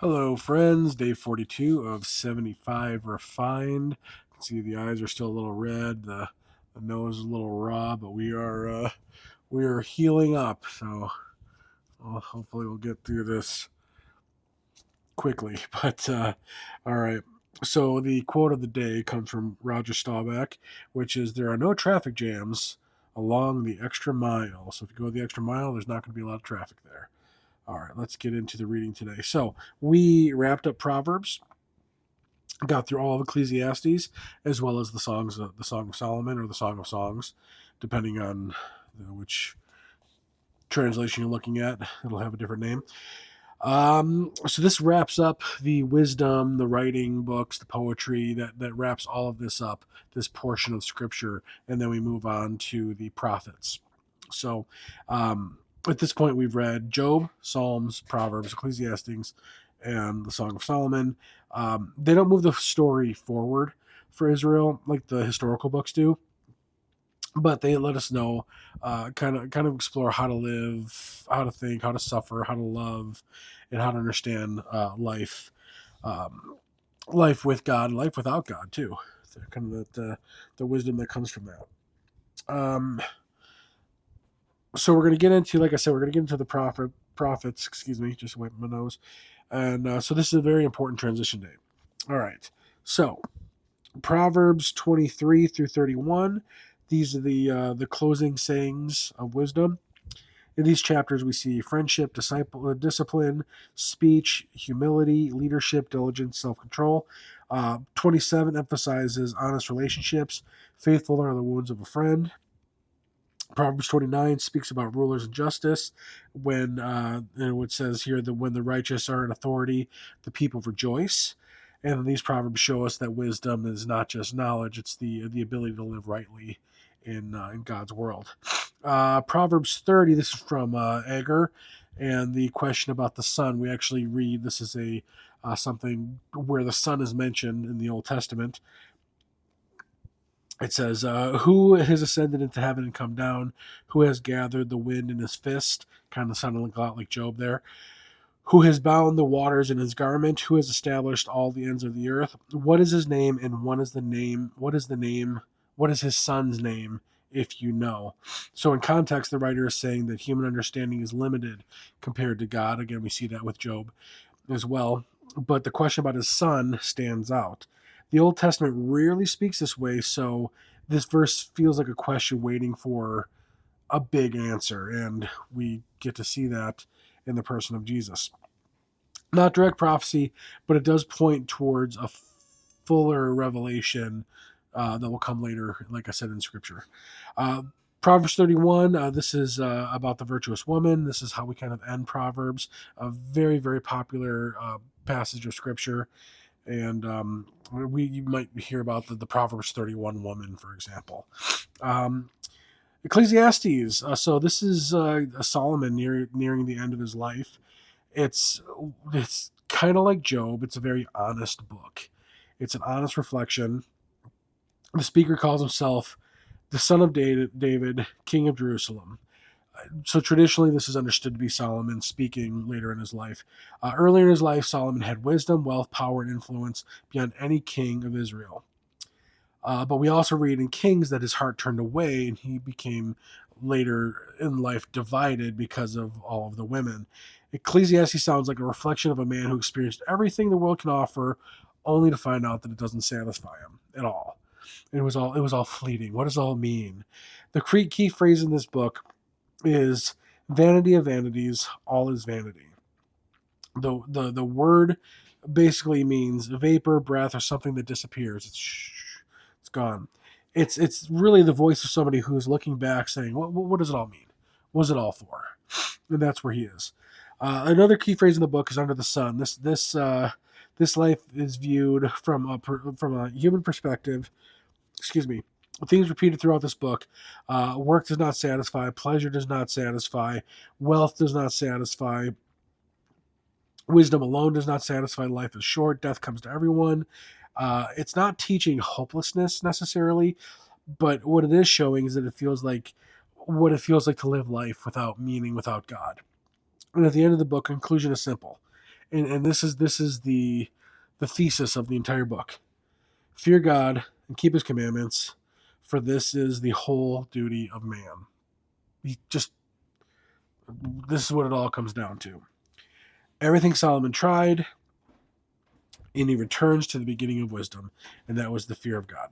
Hello, friends. Day 42 of 75 refined. You can see the eyes are still a little red, the nose is a little raw, but we are healing up. So hopefully we'll get through this quickly. But all right. So the quote of the day comes from Roger Staubach, which is there are no traffic jams along the extra mile. So if you go the extra mile, there's not going to be a lot of traffic there. All right, let's get into the reading today. So we wrapped up Proverbs, got through all of Ecclesiastes, as well as the Song of Solomon or the Song of Songs, depending on which translation you're looking at. It'll have a different name. So this wraps up the wisdom, the writing books, the poetry that wraps all of this up, this portion of scripture, and then we move on to the prophets. So at this point, we've read Job, Psalms, Proverbs, Ecclesiastes, and the Song of Solomon. They don't move the story forward for Israel like the historical books do, but they let us know, kind of explore how to live, how to think, how to suffer, how to love, and how to understand life, um, life with God, and life without God too. So kind of the wisdom that comes from that. So we're going to get into, like I said, we're going to get into the prophets. Excuse me, just wipe my nose. And so this is a very important transition day. All right. So Proverbs 23 through 31. These are the closing sayings of wisdom. In these chapters, we see friendship, discipline, speech, humility, leadership, diligence, self-control. 27 emphasizes honest relationships. Faithful are the wounds of a friend. Proverbs 29 speaks about rulers and justice. When it says here that when the righteous are in authority, the people rejoice. And these proverbs show us that wisdom is not just knowledge; it's the ability to live rightly in God's world. Proverbs 30. This is from Agur, and the question about the sun. We actually read this is a something where the sun is mentioned in the Old Testament. It says, who has ascended into heaven and come down? Who has gathered the wind in his fist? Kind of sounding a lot like Job there. Who has bound the waters in his garment? Who has established all the ends of the earth? What is his name, and what is the name? What is the name? What is his son's name, if you know? So in context, the writer is saying that human understanding is limited compared to God. Again, we see that with Job as well. But the question about his son stands out. The Old Testament rarely speaks this way, so this verse feels like a question waiting for a big answer, and we get to see that in the person of Jesus. Not direct prophecy, but it does point towards a fuller revelation that will come later, like I said, in Scripture. Uh, Proverbs 31, this is about the virtuous woman. This is how we kind of end Proverbs. A very, very popular passage of Scripture. And you might hear about the Proverbs 31 woman, for example. Um, Ecclesiastes. So this is Solomon nearing the end of his life. It's kind of like Job. It's a very honest book. It's an honest reflection. The speaker calls himself the son of David, king of Jerusalem. So traditionally, this is understood to be Solomon speaking later in his life. Earlier in his life, Solomon had wisdom, wealth, power, and influence beyond any king of Israel. But we also read in Kings that his heart turned away, and he became later in life divided because of all of the women. Ecclesiastes sounds like a reflection of a man who experienced everything the world can offer, only to find out that it doesn't satisfy him at all. It was all fleeting. What does it all mean? The key phrase in this book is vanity of vanities, all is vanity. The word basically means vapor, breath, or something that disappears. It's gone. It's really the voice of somebody who's looking back, saying, "What does it all mean? What is it all for?" And that's where he is. Another key phrase in the book is "under the sun." This life is viewed from a human perspective. Excuse me. Themes repeated throughout this book. Work does not satisfy. Pleasure does not satisfy. Wealth does not satisfy. Wisdom alone does not satisfy. Life is short. Death comes to everyone. It's not teaching hopelessness necessarily, but what it is showing is that it feels like what it feels like to live life without meaning, without God. And at the end of the book, conclusion is simple. and this is the thesis of the entire book. Fear God and keep his commandments, for this is the whole duty of man. He just This is what it all comes down to. Everything Solomon tried, and he returns to the beginning of wisdom, and that was the fear of God.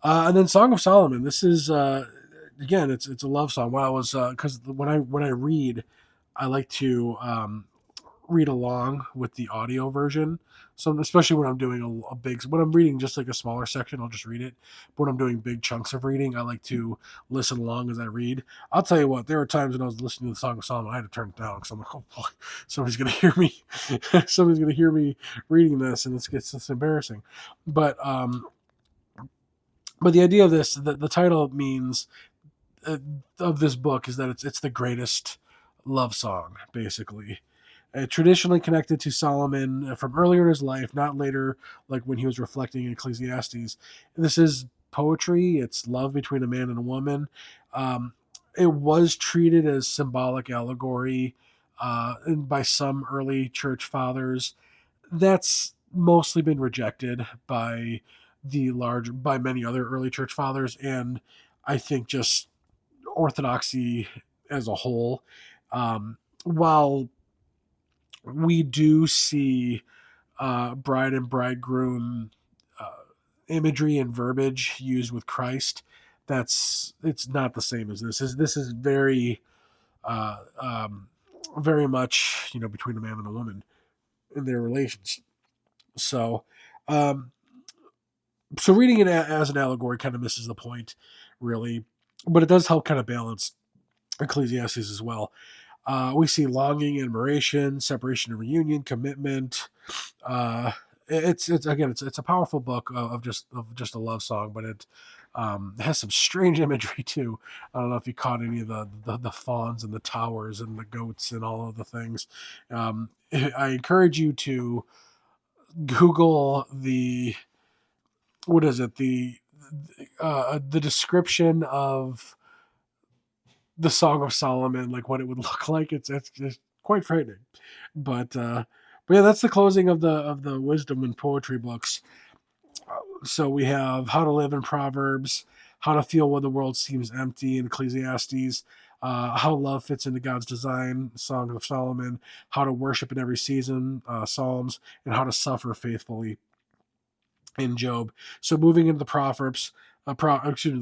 And then Song of Solomon. This is again, it's a love song. Well, I was because when I read, I like to read along with the audio version. So especially when I'm doing a big, when I'm reading just like a smaller section, I'll just read it. But when I'm doing big chunks of reading, I like to listen along as I read. I'll tell you what, there were times when I was listening to the Song of Solomon, I had to turn it down because I'm like, oh boy, somebody's gonna hear me, somebody's gonna hear me reading this, and it's embarrassing. But but the idea of this, the title means of this book is that it's the greatest love song, basically. Traditionally connected to Solomon from earlier in his life, not later, like when he was reflecting in Ecclesiastes. This is poetry. It's love between a man and a woman. It was treated as symbolic allegory by some early church fathers. That's mostly been rejected by many other early church fathers, and I think just orthodoxy as a whole. While we do see bride and bridegroom uh, imagery and verbiage used with Christ, it's not the same as this. This is uh, um, very much between a man and a woman in their relations. So, um, so reading it as an allegory kind of misses the point, really, but it does help kind of balance Ecclesiastes as well. We see longing, admiration, separation and reunion, commitment. Uh, it's again, it's a powerful book of just a love song, but it has some strange imagery too. I don't know if you caught any of the fawns and the towers and the goats and all of the things. I encourage you to Google the what is it the description of the Song of Solomon, like what it would look like. It's quite frightening, but yeah, that's the closing of the wisdom and poetry books. So we have How to Live in Proverbs, How to Feel When the World Seems Empty in Ecclesiastes, How Love Fits into God's Design, Song of Solomon, How to Worship in Every Season, Psalms, and How to Suffer Faithfully in Job. So moving into the Proverbs, the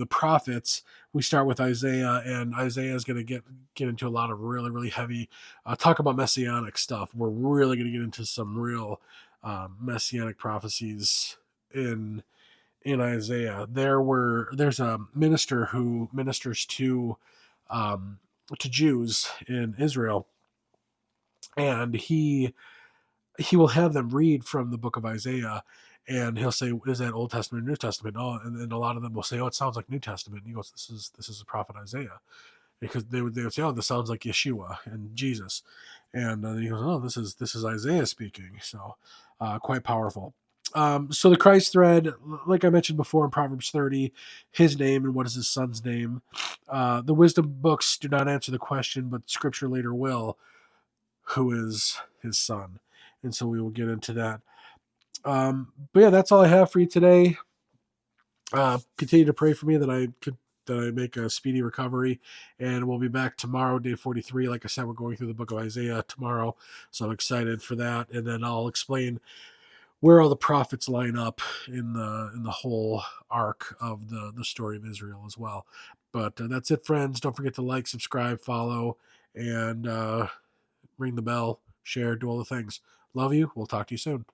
prophets, we start with Isaiah, and Isaiah is going to get into a lot of really heavy talk about messianic stuff. We're really going to get into some real messianic prophecies in Isaiah. There's a minister who ministers to Jews in Israel, and he will have them read from the book of Isaiah, and he'll say, "Is that Old Testament or New Testament?" Oh, and then a lot of them will say, "Oh, it sounds like New Testament." And he goes, "This is the prophet Isaiah," because they would say, "Oh, this sounds like Yeshua and Jesus," and then he goes, "Oh, this is Isaiah speaking." So, quite powerful. So the Christ thread, like I mentioned before in Proverbs 30, his name and what is his son's name. The wisdom books do not answer the question, but Scripture later will. Who is his son? And so we will get into that. But yeah, that's all I have for you today. Continue to pray for me that I make a speedy recovery, and we'll be back tomorrow, day 43. Like I said, we're going through the book of Isaiah tomorrow, so I'm excited for that. And then I'll explain where all the prophets line up in the whole arc of the story of Israel as well. But that's it, friends. Don't forget to like, subscribe, follow, and ring the bell, share, do all the things. Love you. We'll talk to you soon.